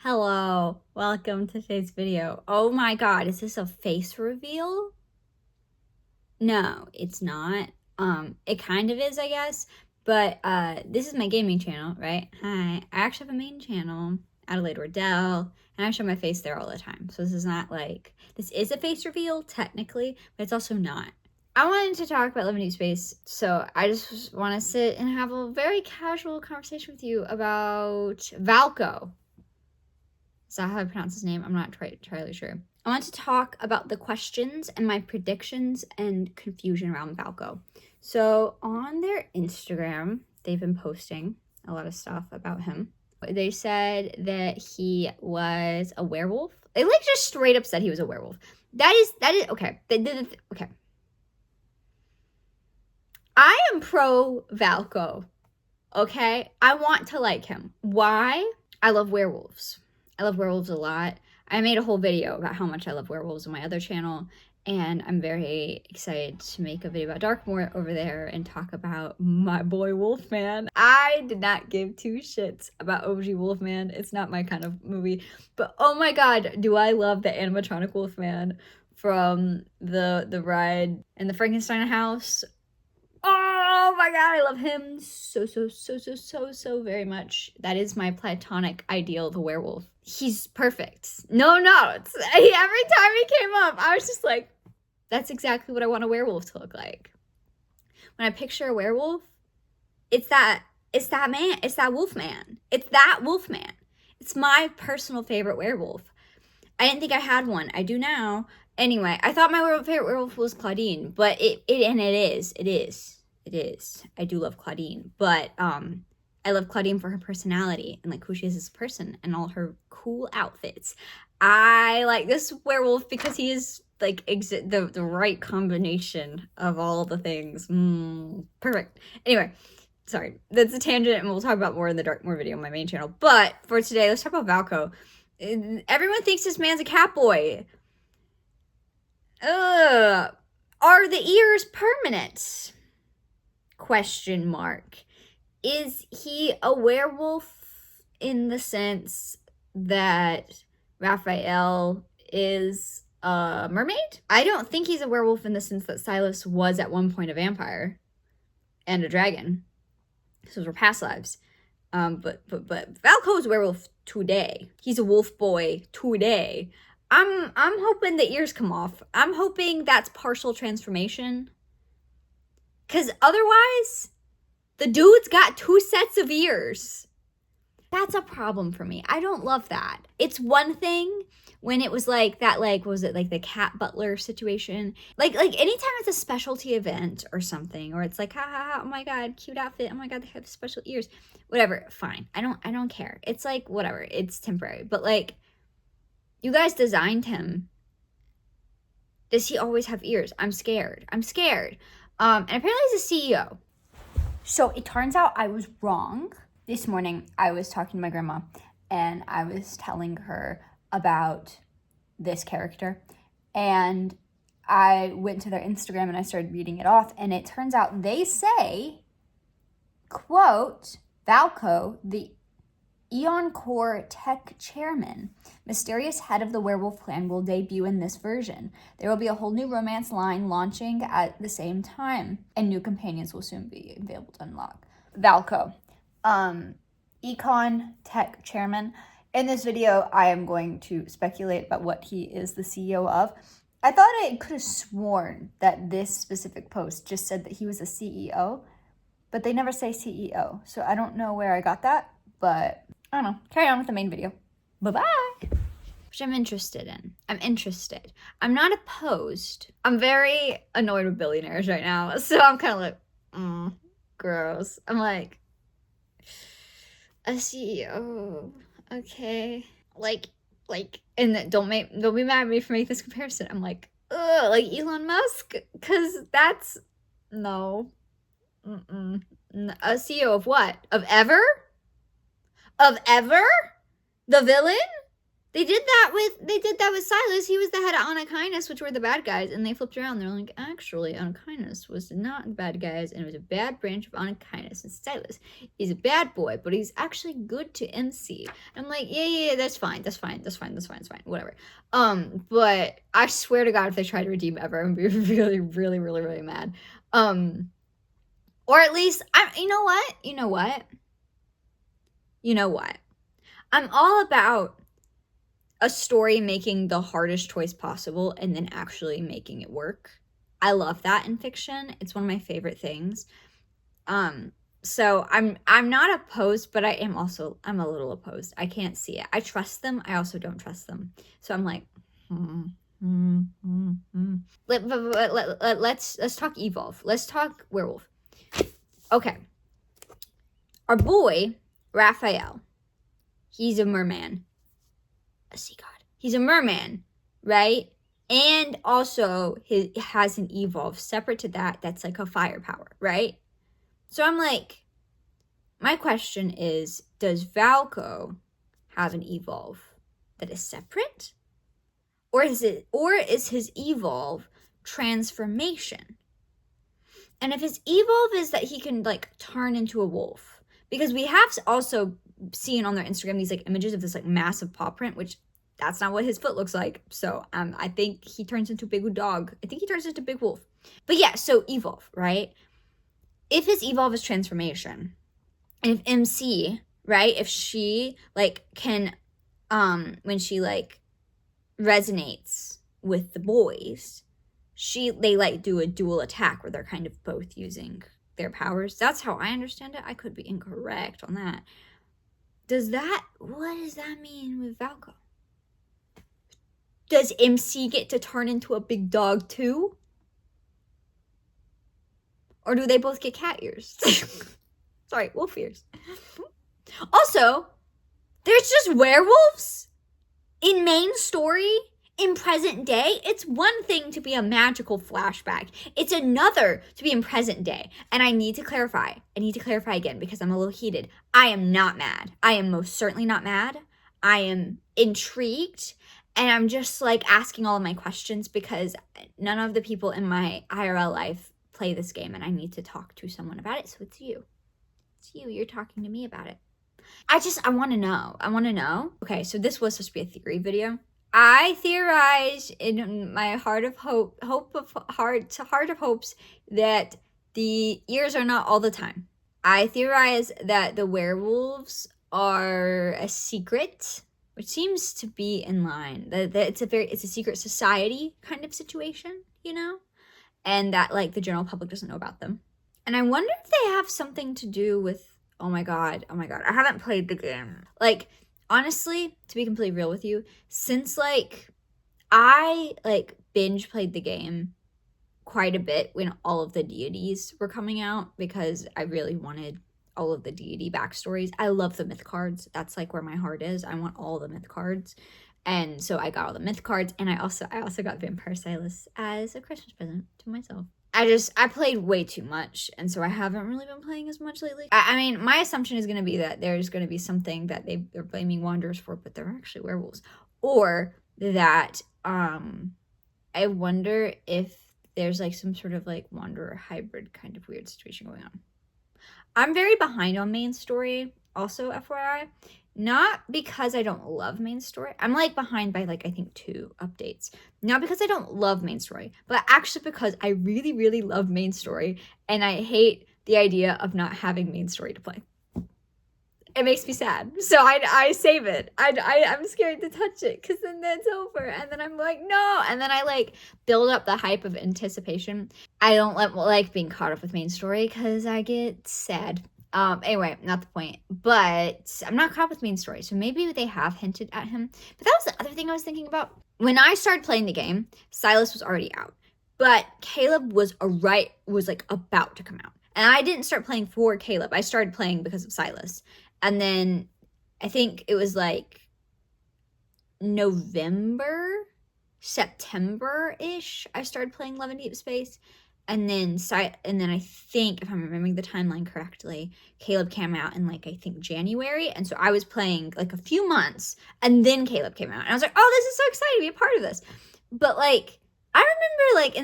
Hello, welcome to today's video. Oh my god, is this a face reveal? No, it's not. It kind of is, I guess, but this is my gaming channel, right? Hi, I actually have a main channel, Adelaide Riddell, and I show my face there all the time. So this is not like, this is a face reveal, technically, but it's also not. I wanted to talk about living deep space, so I just want to sit and have a very casual conversation with you about Valko. Is that how I pronounce his name? I'm not entirely sure. I want to talk about the questions and my predictions and confusion around Valko. So on their Instagram, they've been posting a lot of stuff about him. They said that he was a werewolf. They just straight up said he was a werewolf. That is okay. Okay. I am pro Valko. Okay? I want to like him. Why? I love werewolves. I love werewolves a lot. I made a whole video about how much I love werewolves on my other channel, and I'm very excited to make a video about Darkmoor over there and talk about my boy Wolfman. I did not give two shits about OG Wolfman. It's not my kind of movie, but oh my god, do I love the animatronic Wolfman from the ride in the Frankenstein house. Oh my god, I love him so very much. That is my platonic ideal of a werewolf. He's perfect. No notes. Every time he came up, I was just like, that's exactly what I want a werewolf to look like. When I picture a werewolf, it's that man. It's that Wolfman. It's that Wolfman. It's my personal favorite werewolf. I didn't think I had one. I do now. Anyway, I thought my favorite werewolf was Claudine, but it is. I do love Claudine, but I love Claudine for her personality and like who she is as a person and all her cool outfits. I like this werewolf because he is like the right combination of all the things. Perfect. Anyway, sorry, that's a tangent, and we'll talk about more in the Darkmoor video on my main channel. But for today, let's talk about Valko. Everyone thinks this man's a cat boy. Are the ears permanent? Question mark. Is he a werewolf in the sense that Raphael is a mermaid? I don't think he's a werewolf in the sense that Silas was at one point a vampire and a dragon. Those were past lives. But Valko is a werewolf today. He's a wolf boy today. I'm hoping the ears come off. I'm hoping that's partial transformation. Because otherwise, the dude's got 2 sets of ears. That's a problem for me. I don't love that. It's one thing when it was like that, like, was it like the cat butler situation? Like anytime it's a specialty event or something, or it's like, ha ha ha, oh my god, cute outfit, oh my god, they have special ears. Whatever, fine. I don't care. It's like, whatever, it's temporary. But like, you guys designed him. Does he always have ears? I'm scared. And apparently he's a CEO. So it turns out I was wrong. This morning, I was talking to my grandma, and I was telling her about this character. And I went to their Instagram, and I started reading it off. And it turns out they say, quote, Valko, the Eon Core Tech Chairman, mysterious head of the werewolf clan, will debut in this version. There will be a whole new romance line launching at the same time, and new companions will soon be available to unlock. Valko, Econ Tech Chairman. In this video, I am going to speculate about what he is the CEO of. I thought I could have sworn that this specific post just said that he was a CEO, but they never say CEO, so I don't know where I got that, but I don't know. Carry on with the main video. Bye-bye. Which I'm interested in. I'm not opposed. I'm very annoyed with billionaires right now. So I'm kind of like, gross. I'm like, a CEO. Okay. Like, and then don't be mad at me for making this comparison. I'm like, ugh, like Elon Musk? Because that's, no. A CEO of what? Of Ever? Of Ever? The villain? They did that with Silas. He was the head of Unkindness, which were the bad guys, and they flipped around. They're like, actually, Unkindness was not the bad guys, and it was a bad branch of Unkindness. And Silas is a bad boy, but he's actually good to MC. I'm like, yeah, that's fine, whatever. But I swear to God, if they try to redeem ever, I'm gonna be really, really, really, really mad. Or at least, you know what? I'm all about a story making the hardest choice possible and then actually making it work. I love that in fiction. It's one of my favorite things. So I'm not opposed, but I'm a little opposed. I can't see it. I trust them. I also don't trust them. So I'm like, Let's talk evolve. Let's talk werewolf. Okay. Our boy, Raphael, he's a merman. A sea god. He's a merman, right? And also he has an evolve separate to that that's like a firepower, right? So I'm like, my question is, does Valko have an evolve that is separate? Or is his evolve transformation? And if his evolve is that he can like turn into a wolf, because we have also seen on their Instagram these like images of this like massive paw print, which that's not what his foot looks like. So I think he turns into a big dog. I think he turns into a big wolf. But yeah, so evolve, right? If his evolve is transformation, and if MC, right, if she like can when she like resonates with the boys, they like do a dual attack where they're kind of both using their powers. That's how I understand it. I could be incorrect on that. What does that mean with Valko? Does MC get to turn into a big dog too? Or do they both get cat ears? Sorry, wolf ears. Also, there's just werewolves in main story in present day. It's one thing to be a magical flashback. It's another to be in present day. And I need to clarify. Again because I'm a little heated. I am not mad. I am most certainly not mad. I am intrigued. And I'm just like asking all of my questions because none of the people in my IRL life play this game and I need to talk to someone about it. So it's you. You're talking to me about it. I want to know. Okay, so this was supposed to be a theory video. I theorize in my heart of hopes that the ears are not all the time. I theorize that the werewolves are a secret, which seems to be in line. That it's a secret society kind of situation, you know? And that like the general public doesn't know about them. And I wonder if they have something to do with oh my god, I haven't played the game. Like, honestly, to be completely real with you, since like I like binge played the game quite a bit when all of the deities were coming out because I really wanted all of the deity backstories. I love the myth cards. That's like where my heart is. I want all the myth cards. And so I got all the myth cards, and I also got Vampire Silas as a Christmas present to myself. I played way too much, and so I haven't really been playing as much lately. I mean, my assumption is going to be that there's going to be something that they're blaming Wanderers for, but they're actually werewolves. Or that, I wonder if there's like some sort of like Wanderer hybrid kind of weird situation going on. I'm very behind on main story, also FYI. Not because I don't love main story. I'm like behind by like I think 2 updates. Not because I don't love main story, but actually because I really, really love main story and I hate the idea of not having main story to play. It makes me sad. So I save it. I'm scared to touch it because then that's over. And then I'm like, no. And then I like build up the hype of anticipation. I don't like being caught up with main story because I get sad. Anyway, not the point. But I'm not caught up with main story. So maybe they have hinted at him. But that was the other thing I was thinking about. When I started playing the game, Silas was already out. But Caleb was like about to come out. And I didn't start playing for Caleb. I started playing because of Silas. And then I think it was like November, September-ish, I started playing Love and Deep Space. and then I think, if I'm remembering the timeline correctly, Caleb came out in like, I think January, and so I was playing like a few months, and then Caleb came out, and I was like, oh, this is so exciting to be a part of this. But like, I remember like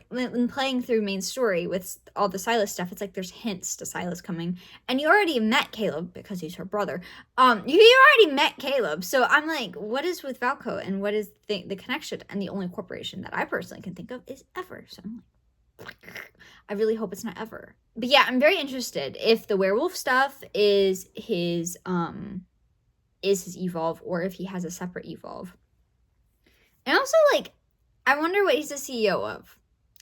when playing through main story with all the Silas stuff, it's like there's hints to Silas coming, and you already met Caleb because he's her brother. You already met Caleb, so I'm like, what is with Valko, and what is the connection? And the only corporation that I personally can think of is Ever. So I'm like, I really hope it's not Ever. But yeah, I'm very interested if the werewolf stuff is his evolve, or if he has a separate evolve. And also, like, I wonder what he's the CEO of.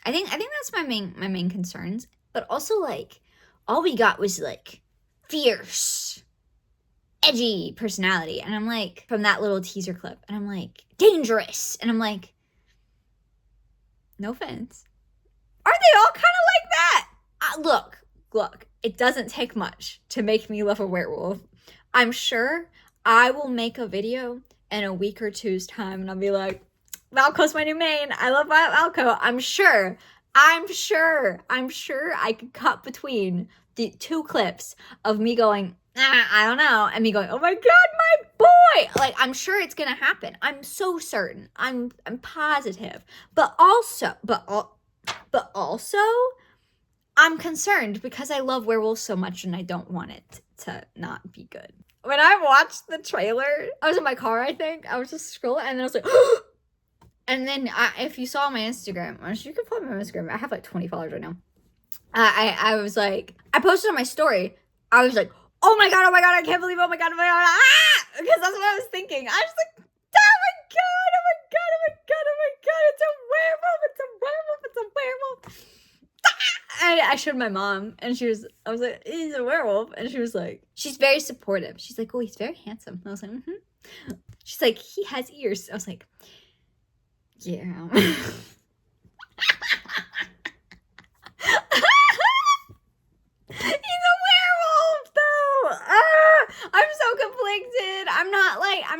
I think that's my main concerns. But also, like, all we got was like fierce, edgy personality, and I'm like, from that little teaser clip, and I'm like, dangerous, and I'm like, no offense, are they all kind of like that? Look, it doesn't take much to make me love a werewolf. I'm sure I will make a video in a week or two's time, and I'll be like, Valko's my new main. I love Valko. I'm sure I could cut between the 2 clips of me going, I don't know, and me going, oh my god, my boy. Like, I'm sure it's gonna happen. I'm so certain. I'm positive. But also, I'm concerned because I love werewolves so much, and I don't want it to not be good. When I watched the trailer, I was in my car, I think. I was just scrolling, and then I was like, and then if you saw my Instagram, you can follow my Instagram. I have like 20 followers right now. I was like, I posted on my story. I was like, oh my god, I can't believe, oh my god, because that's what I was thinking. I was like, oh my god, it's a werewolf. I showed my mom, and I was like, he's a werewolf, and she was like, she's very supportive. She's like, oh, he's very handsome. I was like, mm-hmm. She's like, he has ears. I was like, yeah. He's a werewolf, though. I'm so conflicted. I'm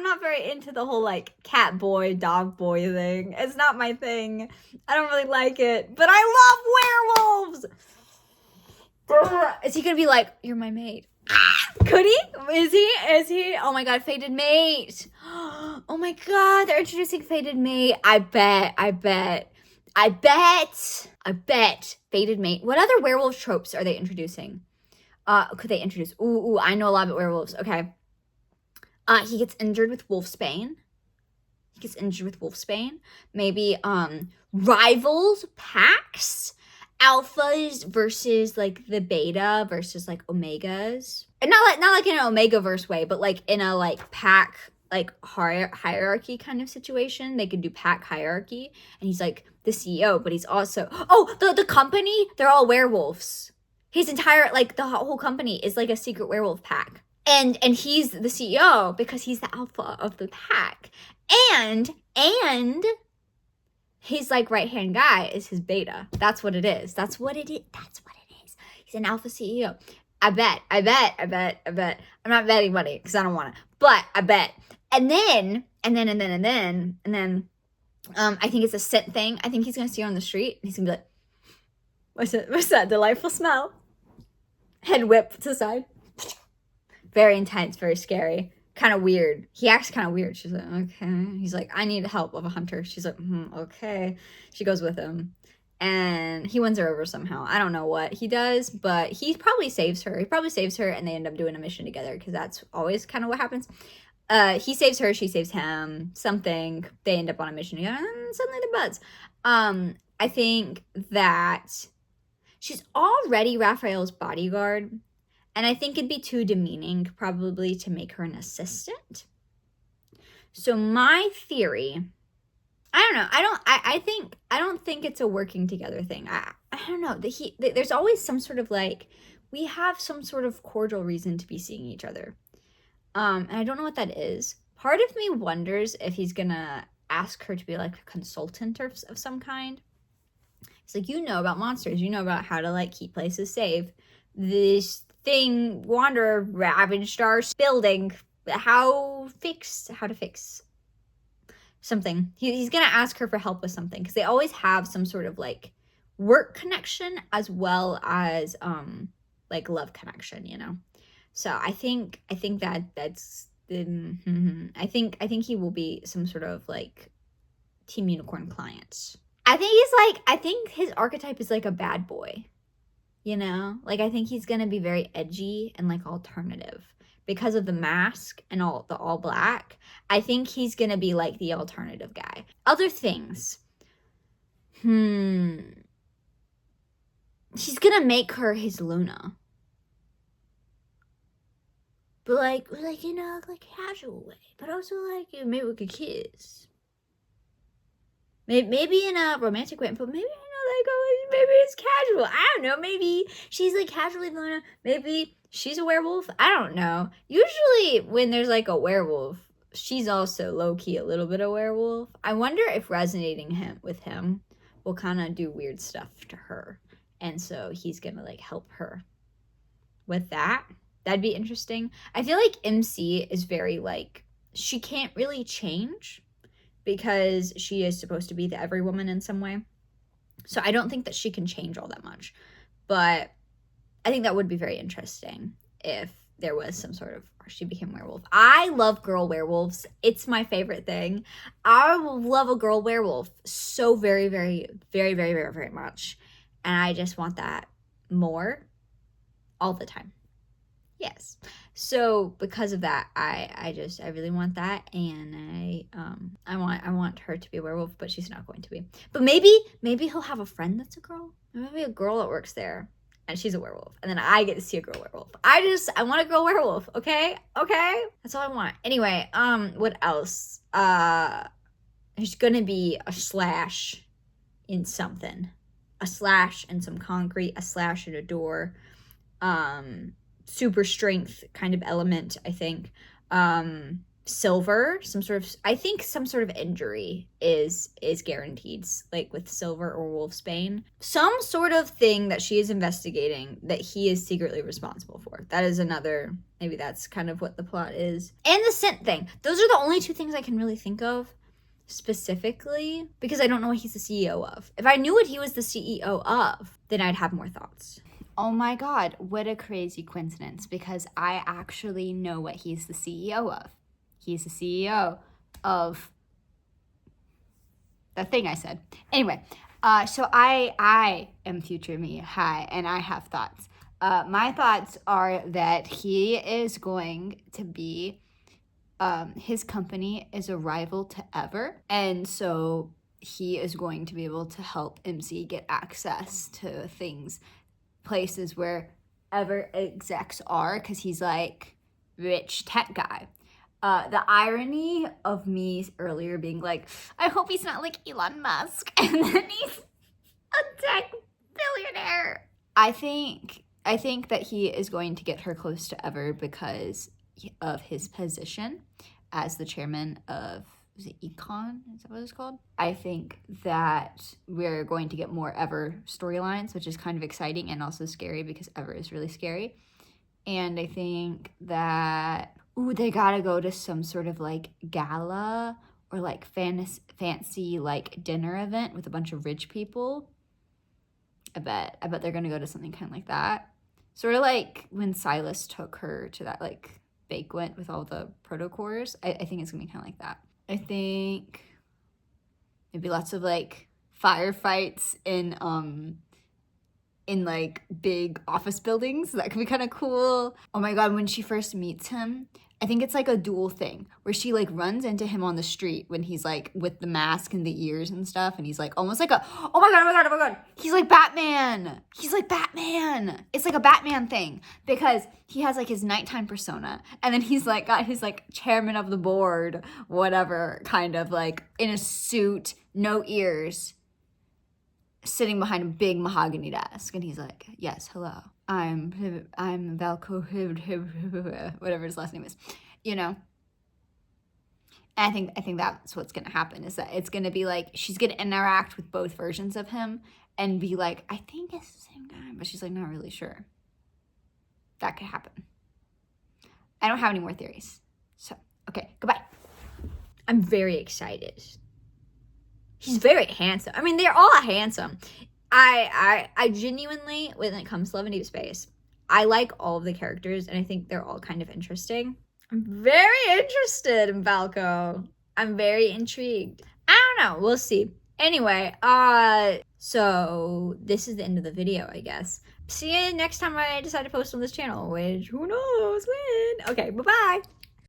not very into the whole like cat boy, dog boy thing. It's not my thing. I don't really like it, but I love werewolves. Is he gonna be like, you're my mate? Could he? Is he? Oh my god, fated mate. Oh my god, they're introducing fated mate. I bet fated mate. What other werewolf tropes are they introducing? Could they introduce? Ooh, I know a lot about werewolves. Okay. He gets injured with wolfsbane. Maybe rivals, packs, alphas versus like the beta versus like omegas. And not like in an omega-verse way, but like in a like pack, like hierarchy kind of situation. They could do pack hierarchy, and he's like the CEO, but he's also the company, they're all werewolves. His entire, like, the whole company is like a secret werewolf pack, and he's the CEO because he's the alpha of the pack, and his like right hand guy is his beta. That's what it is. He's an alpha CEO. I bet. I'm not betting money because I don't want to, but I bet. And then, I think it's a scent thing. I think he's gonna see her on the street, and he's gonna be like, what's that delightful smell? Head whip to the side. Very intense, very scary, kind of weird. He acts kind of weird. She's like, okay. He's like, I need help of a hunter. She's like, okay. She goes with him, and he wins her over somehow. I don't know what he does, but he probably saves her. And they end up doing a mission together, because that's always kind of what happens. He saves her, she saves him, something. They end up on a mission together, and suddenly they're buds. I think that she's already Raphael's bodyguard, and I think it'd be too demeaning probably to make her an assistant. So my theory, I don't know. I don't think it's a working together thing. I don't know. There's always some sort of like, we have some sort of cordial reason to be seeing each other. And I don't know what that is. Part of me wonders if he's gonna ask her to be like a consultant of some kind. It's like, you know about monsters, you know about how to like keep places safe. This thing, wanderer, ravaged our building. How to fix something. He's gonna ask her for help with something, because they always have some sort of like work connection as well as like love connection, you know. So I think that's I think he will be some sort of like Team Unicorn client. I think his archetype is like a bad boy, you know? Like I think he's going to be very edgy and like alternative because of the mask and all black. I think he's going to be like the alternative guy. Other things. She's going to make her his Luna. But like, you know, like casual way. But also like, maybe we could kiss. Maybe in a romantic way, but maybe, you know, like, oh, maybe it's casual. I don't know. Maybe she's like casually Luna. Maybe she's a werewolf. I don't know. Usually when there's like a werewolf, she's also low-key a little bit of werewolf. I wonder if resonating with him will kind of do weird stuff to her. And so he's going to like help her with that. That'd be interesting. I feel like MC is very like, she can't really change because she is supposed to be the every woman in some way. So I don't think that she can change all that much. But I think that would be very interesting if there was some sort of, or she became werewolf. I love girl werewolves. It's my favorite thing. I love a girl werewolf so very, very, very, very, very, very much. And I just want that more all the time. Yes. So because of that, I really want that, and I want her to be a werewolf, but she's not going to be. But maybe he'll have a friend that's a girl. Maybe a girl that works there, and she's a werewolf, and then I get to see a girl werewolf. I want a girl werewolf. Okay, that's all I want. Anyway, what else? There's gonna be a slash in something, a slash in some concrete, a slash in a door. Super strength kind of element, I think. Silver, some sort of injury is guaranteed, like with Silver or Wolfsbane. Some sort of thing that she is investigating that he is secretly responsible for. That is another, maybe that's kind of what the plot is. And the scent thing. Those are the only two things I can really think of specifically, because I don't know what he's the CEO of. If I knew what he was the CEO of, then I'd have more thoughts. Oh my god, what a crazy coincidence, because I actually know what he's the CEO of. He's the CEO of the thing I said. Anyway, so I am future me, hi, and I have thoughts. My thoughts are that he is going to be, his company is a rival to Ever, and so he is going to be able to help MC get access to places where Ever execs are, because he's like rich tech guy. The irony of me earlier being like, I hope he's not like Elon Musk, and then he's a tech billionaire. I think that he is going to get her close to Ever because of his position as the chairman of, is it Econ? Is that what it's called? I think that we're going to get more Ever storylines, which is kind of exciting and also scary because Ever is really scary. And I think that, they gotta go to some sort of like gala or like fancy like dinner event with a bunch of rich people. I bet they're gonna go to something kind of like that. Sort of like when Silas took her to that like banquet with all the protocores. I think it's gonna be kind of like that. I think maybe lots of like firefights in like big office buildings. That could be kind of cool. Oh my god, when she first meets him, I think it's like a dual thing where she like runs into him on the street when he's like with the mask and the ears and stuff, and he's like almost like oh my god, he's like Batman. It's like a Batman thing because he has like his nighttime persona, and then he's like got his like chairman of the board, whatever, kind of like in a suit, no ears, sitting behind a big mahogany desk, and he's like, yes, hello, I'm Valko, whatever his last name is, you know. And I think that's what's gonna happen, is that it's gonna be like she's gonna interact with both versions of him and be like, I think it's the same guy, but she's like not really sure. That could happen. I don't have any more theories, so okay, goodbye. I'm very excited. He's very handsome. I mean, they're all handsome. I genuinely, when it comes to Love and Deep Space, I like all of the characters, and I think they're all kind of interesting. I'm very interested in Valko. I'm very intrigued. I don't know. We'll see. Anyway, so this is the end of the video, I guess. See you next time I decide to post on this channel, which who knows when. Okay, bye-bye.